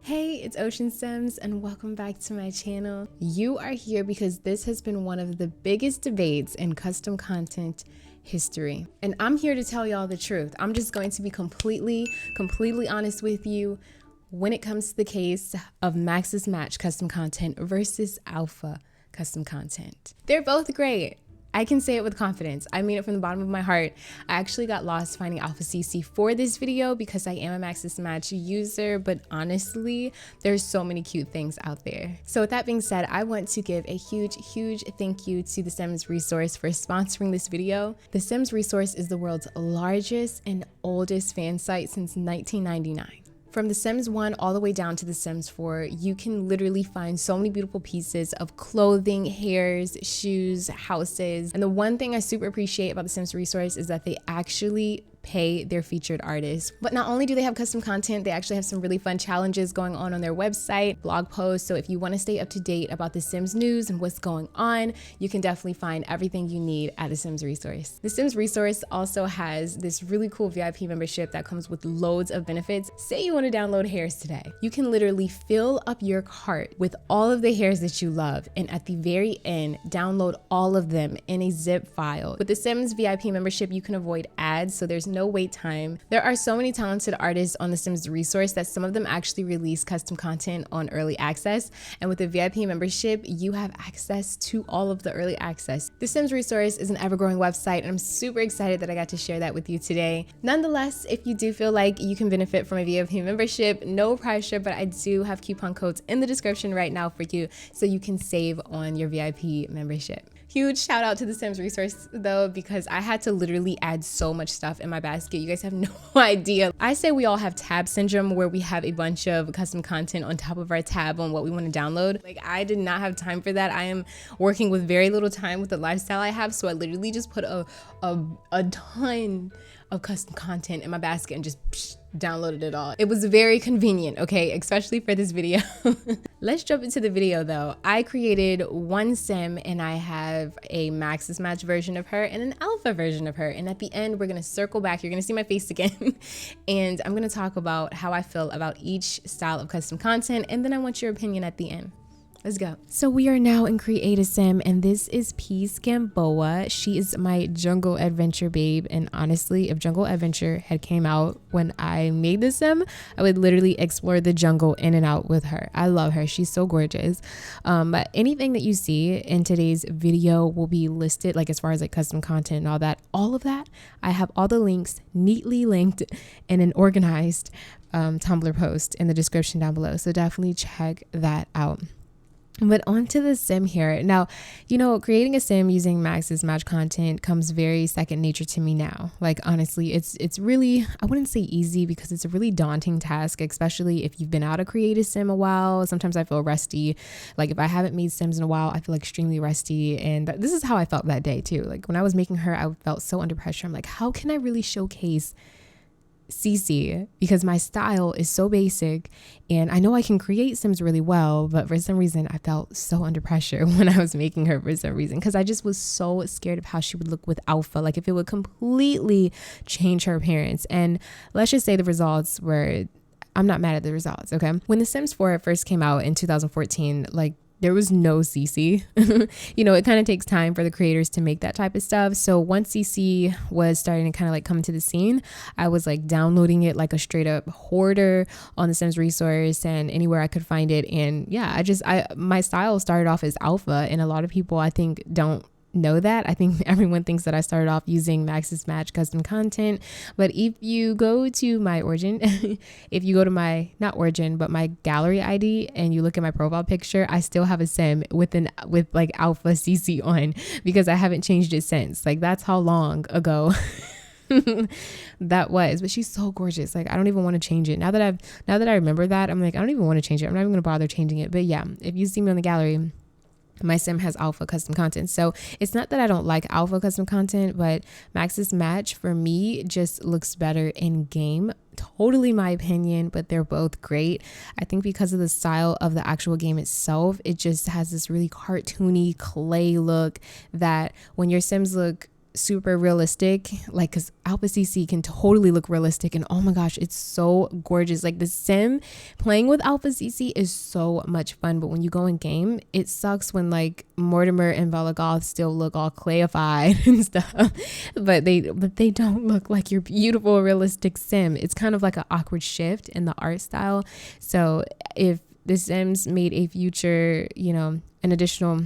Hey, it's Oshin Sims and welcome back to my channel. You are here because this has been one of the biggest debates in custom content history. And I'm here to tell y'all the truth. I'm just going to be completely honest with you when it comes to the case of Maxis Match custom content versus Alpha custom content. They're both great. I can say it with confidence. I mean it from the bottom of my heart. I actually got lost finding Alpha CC for this video because I am a Maxis Match user, but honestly, there's so many cute things out there. So with that being said, I want to give a huge thank you to the Sims resource for sponsoring this video. The Sims resource is the world's largest and oldest fan site since 1999. From The Sims 1 all the way down to The Sims 4, you can literally find so many beautiful pieces of clothing, hairs, shoes, houses. And the one thing I super appreciate about The Sims resource is that they actually pay their featured artists. But not only do they have custom content, they actually have some really fun challenges going on their website, blog posts. So if you want to stay up to date about The Sims news and what's going on, you can definitely find everything you need at The Sims resource. The Sims resource also has this really cool VIP membership that comes with loads of benefits. Say you want to download hairs today. You can literally fill up your cart with all of the hairs that you love, and at the very end, download all of them in a zip file. With the Sims VIP membership, you can avoid ads, so there's no wait time. There are so many talented artists on the Sims resource that some of them actually release custom content on early access, and with the VIP membership you have access to all of the early access. The Sims resource is an ever-growing website and I'm super excited that I got to share that with you today. Nonetheless, if you do feel like you can benefit from a VIP membership, no pressure, but I do have coupon codes in the description right now for you so you can save on your VIP membership. Huge shout out to the Sims resource though, because I had to literally add so much stuff in my basket. You guys have no idea. I say we all have tab syndrome, where we have a bunch of custom content on top of our tab on what we want to download. Like, I did not have time for that. I am working with very little time with the lifestyle I have, so I literally just put a ton of custom content in my basket and just downloaded it all. It was very convenient, okay, especially for this video. Let's jump into the video though. I created one sim and I have a Maxis Match version of her and an alpha version of her, and at the end we're gonna circle back. You're gonna see my face again and I'm gonna talk about how I feel about each style of custom content, and then I want your opinion at the end. Let's go. So we are now in Create a Sim, and this is Peace Gamboa. She is my jungle adventure babe, and honestly, if jungle adventure had came out when I made this sim, I would literally explore the jungle in and out with her. I love her. She's so gorgeous. But anything that you see in today's video will be listed, like as far as like custom content and all of that. I have all the links neatly linked in an organized Tumblr post in the description down below. So definitely check that out. But onto the sim here. Now, you know, creating a sim using Maxis Match content comes very second nature to me now. Like, honestly, it's really, I wouldn't say easy, because it's a really daunting task, especially if you've been out of Create a Sim a while. Sometimes I feel rusty. Like, if I haven't made sims in a while, I feel extremely rusty. And this is how I felt that day too. Like, when I was making her, I felt so under pressure. I'm like, how can I really showcase CC, because my style is so basic and I know I can create sims really well, but for some reason I felt so under pressure when I was making her, for some reason, because I just was so scared of how she would look with alpha, like if it would completely change her appearance. And let's just say the results were, I'm not mad at the results, okay? When The Sims 4 first came out in 2014, like, there was no CC. You know, it kind of takes time for the creators to make that type of stuff. So once CC was starting to kind of like come into the scene, I was like downloading it like a straight up hoarder on the Sims resource and anywhere I could find it. And yeah, my style started off as alpha, and a lot of people I think don't know that. I think everyone thinks that I started off using Maxis Match custom content, but if you go to my origin, if you go to my, not origin, but my gallery ID and you look at my profile picture, I still have a sim with like alpha CC on, because I haven't changed it since. Like, that's how long ago that was. But she's so gorgeous. Like, I don't even want to change it. Now that I remember that, I'm like, I don't even want to change it. I'm not even going to bother changing it. But yeah, if you see me on the gallery, my sim has alpha custom content. So it's not that I don't like alpha custom content, but Maxis Match for me just looks better in game. Totally my opinion, but they're both great. I think because of the style of the actual game itself, it just has this really cartoony clay look that when your sims look super realistic, like, because Alpha CC can totally look realistic, and oh my gosh, it's so gorgeous. Like, the sim playing with Alpha CC is so much fun, but when you go in game, it sucks when like Mortimer and Valagoth still look all clayified and stuff, but they don't look like your beautiful realistic sim. It's kind of like an awkward shift in the art style. So if the Sims made a future, you know, an additional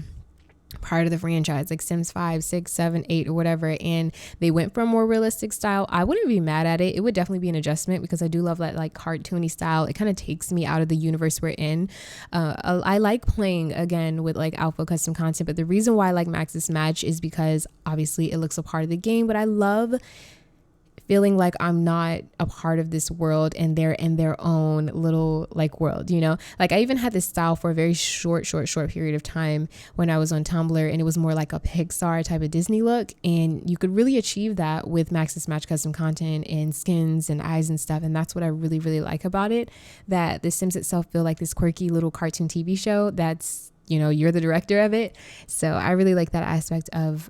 part of the franchise, like Sims 5, 6, 7, 8, or whatever, and they went for a more realistic style, I wouldn't be mad at it. It would definitely be an adjustment, because I do love that like cartoony style. It kind of takes me out of the universe we're in. I like playing again with like alpha custom content, but the reason why I like Maxis Match is because obviously it looks a part of the game, but I love feeling like I'm not a part of this world and they're in their own little like world, you know? Like, I even had this style for a very short period of time when I was on Tumblr, and it was more like a Pixar type of Disney look, and you could really achieve that with Maxis Match custom content and skins and eyes and stuff. And that's what I really, really like about it, that The Sims itself feel like this quirky little cartoon TV show that's, you know, you're the director of it. So I really like that aspect of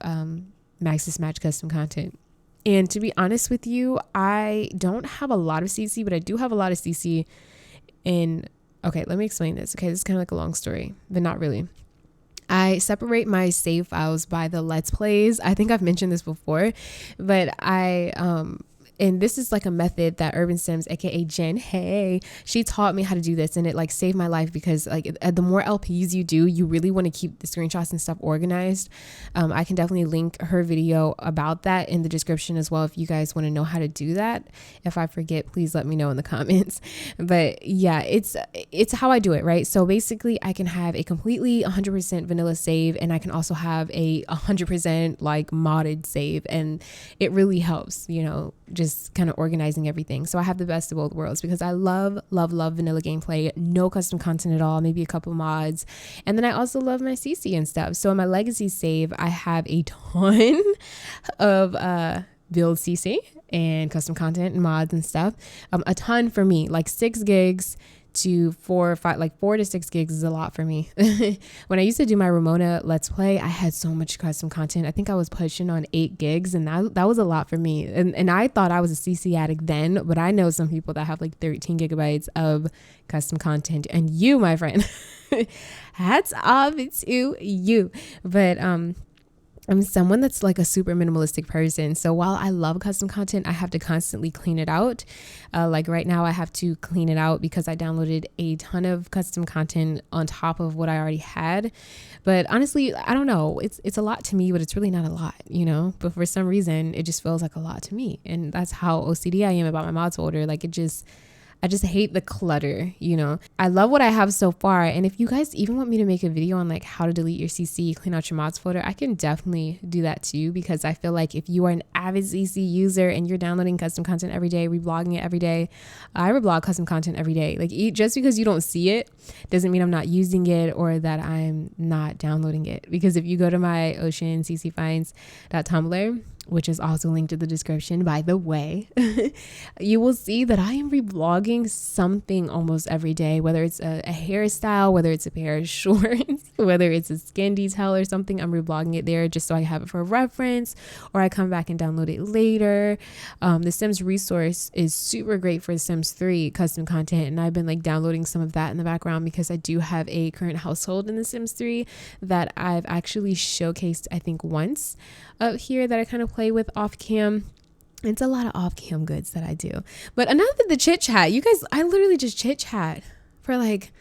Maxis Match custom content. And to be honest with you, I don't have a lot of CC, but I do have a lot of CC in, okay, let me explain this. Okay, this is kind of like a long story, but not really. I separate my save files by the Let's Plays. I think I've mentioned this before, but and this is like a method that Urban Sims, aka Jen, hey, she taught me how to do this, and it like saved my life, because like the more LPs you do, you really want to keep the screenshots and stuff organized. I can definitely link her video about that in the description as well if you guys want to know how to do that. If I forget, please let me know in the comments. But yeah, it's how I do it, right? So basically I can have a completely 100% vanilla save, and I can also have a 100% like modded save, and it really helps, you know, just kind of organizing everything. So I have the best of both worlds, because I love vanilla gameplay, no custom content at all, maybe a couple mods. And then I also love my CC and stuff. So in my legacy save, I have a ton of build CC and custom content and mods and stuff. A ton for me, like 6 gigs to 4 or 5, like 4 to 6 gigs is a lot for me. When I used to do my Ramona Let's Play, I had so much custom content. I think I was pushing on 8 gigs, and that was a lot for me. And I thought I was a CC addict then, but I know some people that have like 13 gigabytes of custom content, and you, my friend, hats off to you. But I'm someone that's like a super minimalistic person. So while I love custom content, I have to constantly clean it out. Like right now I have to clean it out because I downloaded a ton of custom content on top of what I already had. But honestly, I don't know. It's a lot to me, but it's really not a lot, you know? But for some reason, it just feels like a lot to me. And that's how OCD I am about my mods folder. Like I just hate the clutter, you know. I love what I have so far. And if you guys even want me to make a video on like how to delete your CC, clean out your mods folder, I can definitely do that too, because I feel like if you are an avid CC user and you're downloading custom content every day, reblogging it every day, I reblog custom content every day. Like just because you don't see it doesn't mean I'm not using it or that I'm not downloading it. Because if you go to my OshinCCfinds.tumblr, which is also linked in the description, by the way, you will see that I am reblogging something almost every day, whether it's a hairstyle, whether it's a pair of shorts, whether it's a skin detail or something. I'm reblogging it there just so I have it for reference, or I come back and download it later. The Sims resource is super great for Sims 3 custom content, and I've been like downloading some of that in the background because I do have a current household in the Sims 3 that I've actually showcased, I think, once up here, that I kind of play with off cam. It's a lot of off cam goods that I do. But enough of the chit chat. You guys, I literally just chit chat for like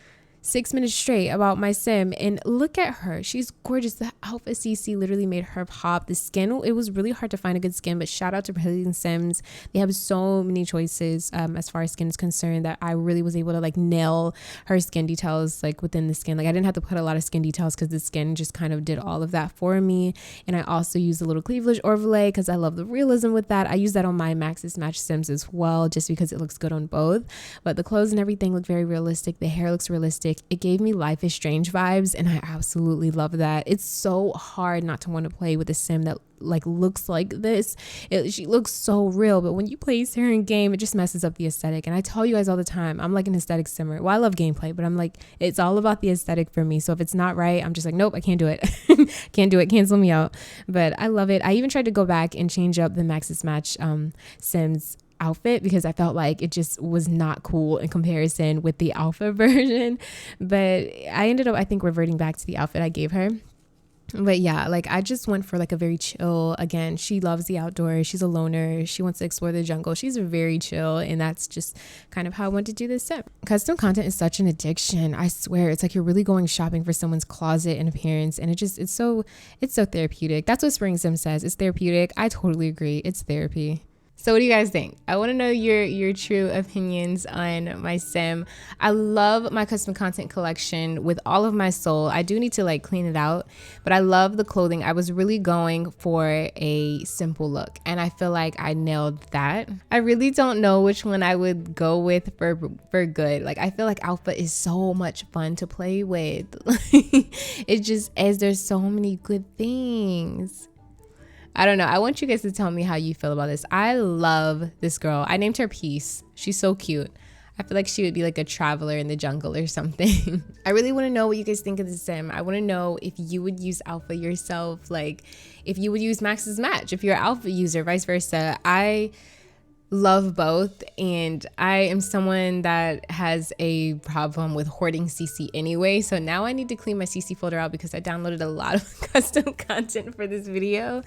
6 minutes straight about my sim, and look at her. She's gorgeous. The Alpha CC literally made her pop. The skin, it was really hard to find a good skin, but shout out to Brazilian Sims. They have so many choices as far as skin is concerned, that I really was able to like nail her skin details like within the skin. Like I didn't have to put a lot of skin details because the skin just kind of did all of that for me. And I also used a little cleavage overlay because I love the realism with that. I use that on my Maxis Match Sims as well, just because it looks good on both. But the clothes and everything look very realistic. The hair looks realistic. realistic. It gave me Life is Strange vibes, and I absolutely love that. It's so hard not to want to play with a sim that like looks like this. She looks so real, but when you place her in game, it just messes up the aesthetic. And I tell you guys all the time, I'm like an aesthetic simmer. Well, I love gameplay, but I'm like, it's all about the aesthetic for me. So if it's not right, I'm just like, nope, I can't do it. Can't do it. Cancel me out. But I love it. I even tried to go back and change up the Maxis Match Sims outfit because I felt like it just was not cool in comparison with the alpha version. But I ended up, I think, reverting back to the outfit I gave her. But yeah, like I just went for like a very chill. Again, she loves the outdoors. She's a loner. She wants to explore the jungle. She's very chill, and that's just kind of how I want to do this set. Custom content is such an addiction. I swear, it's like you're really going shopping for someone's closet and appearance, and it's so therapeutic. That's what Spring Sim says. It's therapeutic. I totally agree. It's therapy. So what do you guys think? I want to know your true opinions on my sim. I love my custom content collection with all of my soul. I do need to like clean it out, but I love the clothing. I was really going for a simple look, and I feel like I nailed that. I really don't know which one I would go with for good. Like I feel like alpha is so much fun to play with. It just as there's so many good things. I don't know. I want you guys to tell me how you feel about this. I love this girl. I named her Peace. She's so cute. I feel like she would be like a traveler in the jungle or something. I really want to know what you guys think of the sim. I want to know if you would use alpha yourself, like if you would use Maxis Match, if you're an alpha user, vice versa. I love both, and I am someone that has a problem with hoarding CC anyway, so now I need to clean my CC folder out because I downloaded a lot of custom content for this video.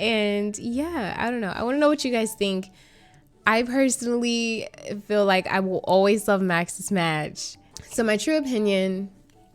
And yeah, I don't know, I want to know what you guys think. I personally feel like I will always love Maxis Match. So my true opinion,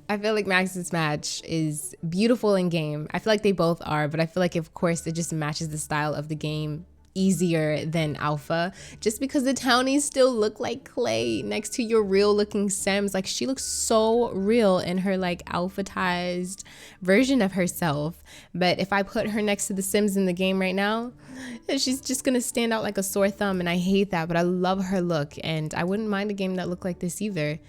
I feel like Maxis Match is beautiful in game. I feel like they both are, but I feel like of course it just matches the style of the game easier than alpha, just because the townies still look like clay next to your real looking sims. Like she looks so real in her like alphatized version of herself, but if I put her next to the sims in the game right now, she's just gonna stand out like a sore thumb, and I hate that. But I love her look, and I wouldn't mind a game that looked like this either.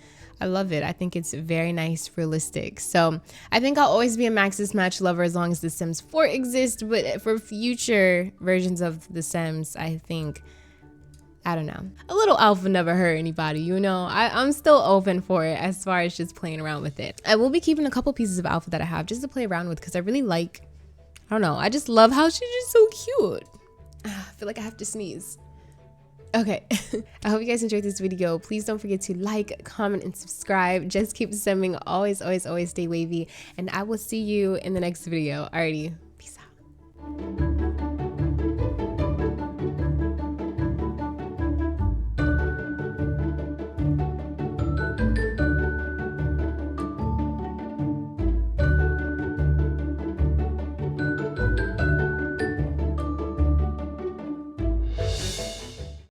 I love it. I think it's very nice, realistic. So I think I'll always be a Maxis Match lover as long as The Sims 4 exists. But for future versions of The Sims, I think, I don't know, a little alpha never hurt anybody, you know? I'm still open for it as far as just playing around with it. I will be keeping a couple pieces of alpha that I have just to play around with because I really like, I don't know, I just love how she's just so cute. I feel like I have to sneeze. Okay, I hope you guys enjoyed this video. Please don't forget to like, comment, and subscribe. Just keep simming. Always, always, always stay wavy. And I will see you in the next video. Alrighty, peace out.